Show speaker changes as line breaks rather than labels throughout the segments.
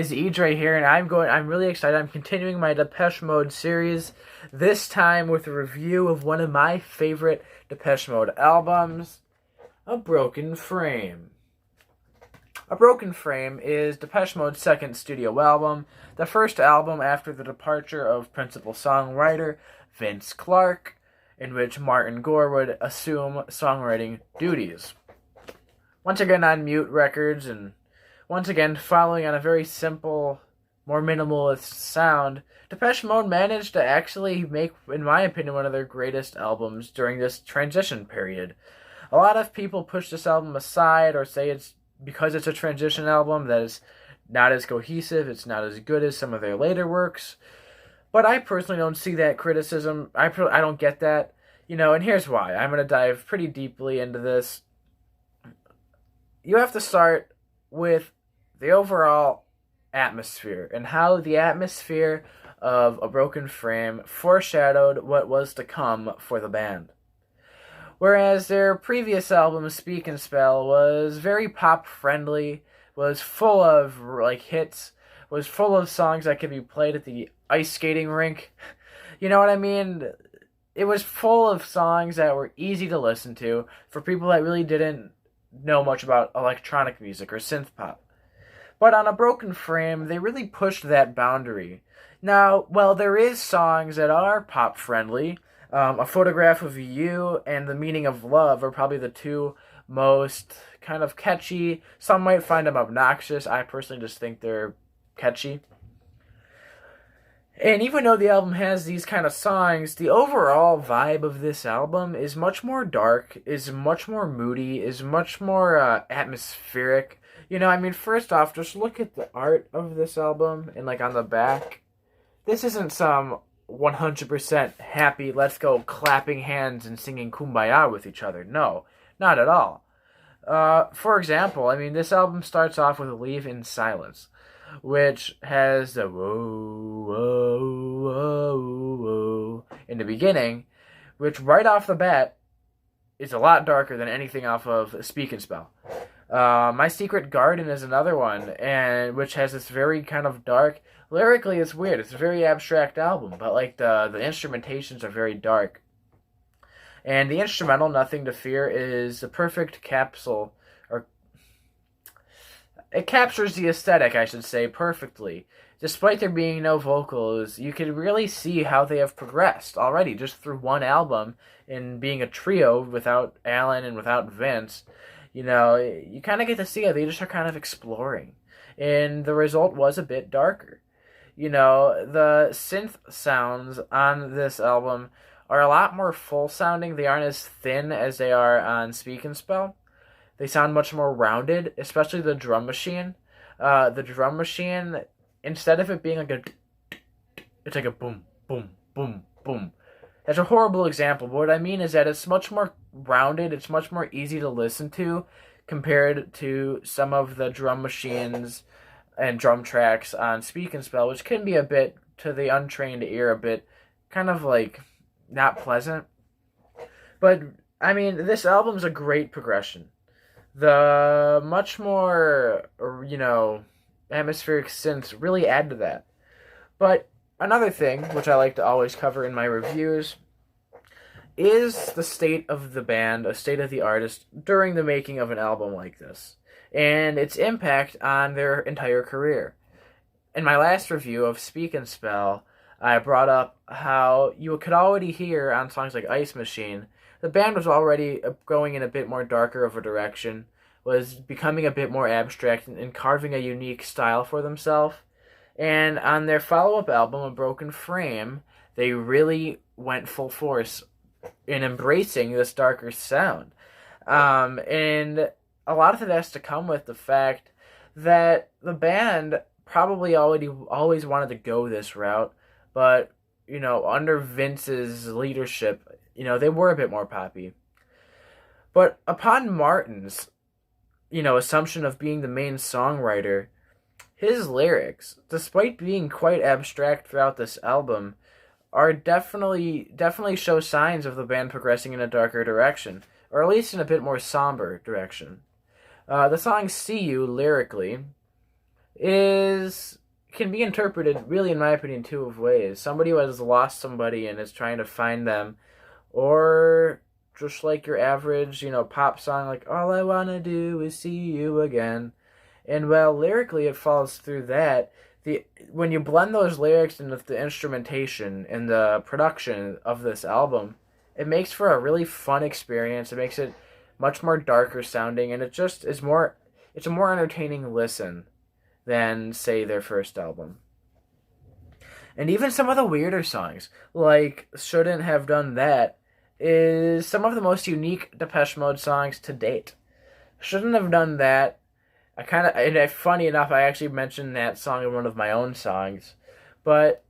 Is Edre here, and I'm really excited. I'm continuing my Depeche Mode series, this time with a review of one of my favorite Depeche Mode albums, A Broken Frame. A Broken Frame is Depeche Mode's second studio album, the first album after the departure of principal songwriter Vince Clarke, in which Martin Gore would assume songwriting duties. Once again on Mute Records, and once again following on a very simple, more minimalist sound, Depeche Mode managed to actually make, in my opinion, one of their greatest albums during this transition period. A lot of people push this album aside or say it's because it's a transition album that is not as cohesive, it's not as good as some of their later works. But I personally don't see that criticism. I don't get that. And here's why. I'm going to dive pretty deeply into this. You have to start with the overall atmosphere and how the atmosphere of A Broken Frame foreshadowed what was to come for the band. Whereas their previous album, Speak and Spell, was very pop-friendly, was full of hits, was full of songs that could be played at the ice skating rink. You know what I mean? It was full of songs that were easy to listen to for people that really didn't know much about electronic music or synth pop. But on A Broken Frame, they really pushed that boundary. Now, while there is songs that are pop-friendly, A Photograph of You and The Meaning of Love are probably the two most kind of catchy. Some might find them obnoxious. I personally just think they're catchy. And even though the album has these kind of songs, the overall vibe of this album is much more dark, is much more moody, is much more atmospheric. First off, just look at the art of this album and on the back. This isn't some 100% happy, let's go clapping hands and singing Kumbaya with each other. No, not at all. For example, this album starts off with Leave in Silence, which has the whoa, whoa, whoa, whoa in the beginning, which right off the bat is a lot darker than anything off of Speak and Spell. My Secret Garden is another one, and which has this very kind of dark. Lyrically, it's weird. It's a very abstract album, but the instrumentations are very dark. And the instrumental, Nothing to Fear, is the perfect capsule, or it captures the aesthetic, I should say, perfectly. Despite there being no vocals, you can really see how they have progressed already just through one album and being a trio without Alan and without Vince. You kind of get to see how they just are kind of exploring. And the result was a bit darker. The synth sounds on this album are a lot more full-sounding. They aren't as thin as they are on Speak and Spell. They sound much more rounded, especially the drum machine. The drum machine, instead of it being it's like a boom, boom, boom, boom. That's a horrible example, but what I mean is that it's much more rounded, it's much more easy to listen to compared to some of the drum machines and drum tracks on Speak and Spell, which can be a bit, to the untrained ear, a bit kind of not pleasant. But, this album's a great progression. The much more, atmospheric synths really add to that. But another thing, which I like to always cover in my reviews, is the state of the band, a state of the artist, during the making of an album like this, and its impact on their entire career. In my last review of Speak and Spell, I brought up how you could already hear on songs like Ice Machine, the band was already going in a bit more darker of a direction, was becoming a bit more abstract and carving a unique style for themselves. And on their follow-up album, A Broken Frame, they really went full force in embracing this darker sound. And a lot of it has to come with the fact that the band probably always wanted to go this route, but, under Vince's leadership, they were a bit more poppy. But upon Martin's, assumption of being the main songwriter, his lyrics, despite being quite abstract throughout this album, are definitely show signs of the band progressing in a darker direction, or at least in a bit more somber direction. The song See You, lyrically, is can be interpreted really, in my opinion, two of ways. Somebody who has lost somebody and is trying to find them, or just like your average, pop song like "All I Wanna Do Is See You Again." And while lyrically it falls through that, when you blend those lyrics and the instrumentation and the production of this album, it makes for a really fun experience. It makes it much more darker sounding, and it just is more. It's a more entertaining listen than, say, their first album. And even some of the weirder songs, like "Shouldn't Have Done That," is some of the most unique Depeche Mode songs to date. "Shouldn't Have Done That," and funny enough, I actually mentioned that song in one of my own songs, but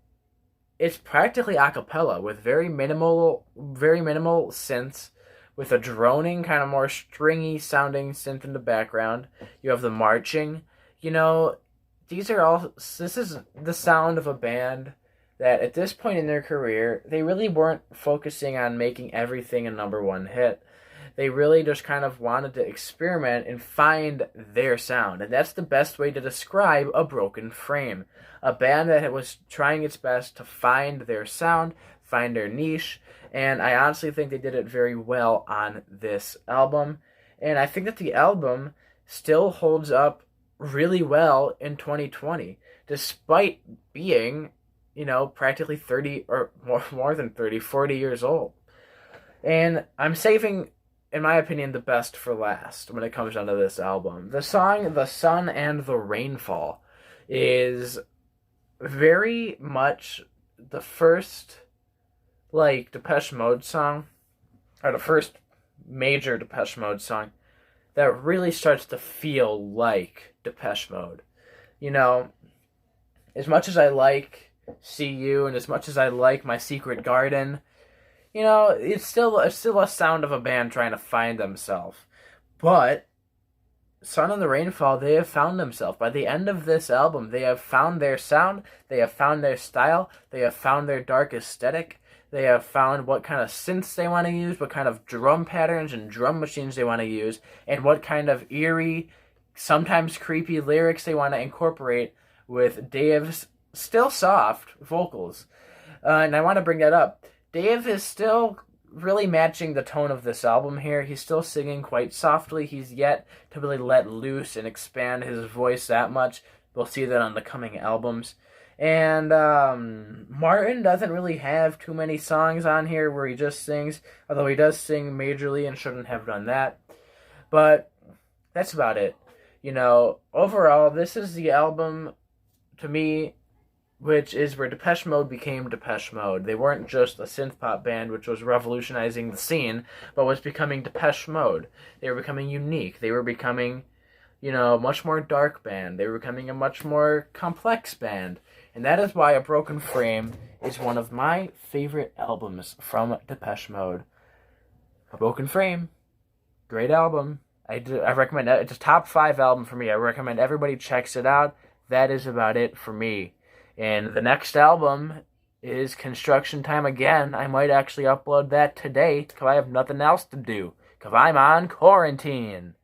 it's practically a cappella with very minimal synths, with a droning, kind of more stringy sounding synth in the background. You have the marching. This is the sound of a band that at this point in their career, they really weren't focusing on making everything a number one hit. They really just kind of wanted to experiment and find their sound. And that's the best way to describe A Broken Frame. A band that was trying its best to find their sound, find their niche, and I honestly think they did it very well on this album. And I think that the album still holds up really well in 2020, despite being, practically 30 or more than 30, 40 years old. And I'm saving, in my opinion, the best for last when it comes down to this album. The song "The Sun and the Rainfall" is very much the first, Depeche Mode song, or the first major Depeche Mode song that really starts to feel like Depeche Mode. As much as I like "See You" and as much as I like "My Secret Garden," it's still a sound of a band trying to find themselves. But "Sun and the Rainfall," they have found themselves. By the end of this album, they have found their sound, they have found their style, they have found their dark aesthetic, they have found what kind of synths they want to use, what kind of drum patterns and drum machines they want to use, and what kind of eerie, sometimes creepy lyrics they want to incorporate with Dave's still soft vocals. And I want to bring that up. Dave is still really matching the tone of this album here. He's still singing quite softly. He's yet to really let loose and expand his voice that much. We'll see that on the coming albums. And Martin doesn't really have too many songs on here where he just sings, although he does sing majorly and "Shouldn't Have Done That." But that's about it. Overall, this is the album, to me, which is where Depeche Mode became Depeche Mode. They weren't just a synth pop band which was revolutionizing the scene, but was becoming Depeche Mode. They were becoming unique. They were becoming, a much more dark band. They were becoming a much more complex band. And that is why A Broken Frame is one of my favorite albums from Depeche Mode. A Broken Frame, great album. I recommend it. It's a top 5 album for me. I recommend everybody checks it out. That is about it for me. And the next album is Construction Time again. I might actually upload that today because I have nothing else to do because I'm on quarantine.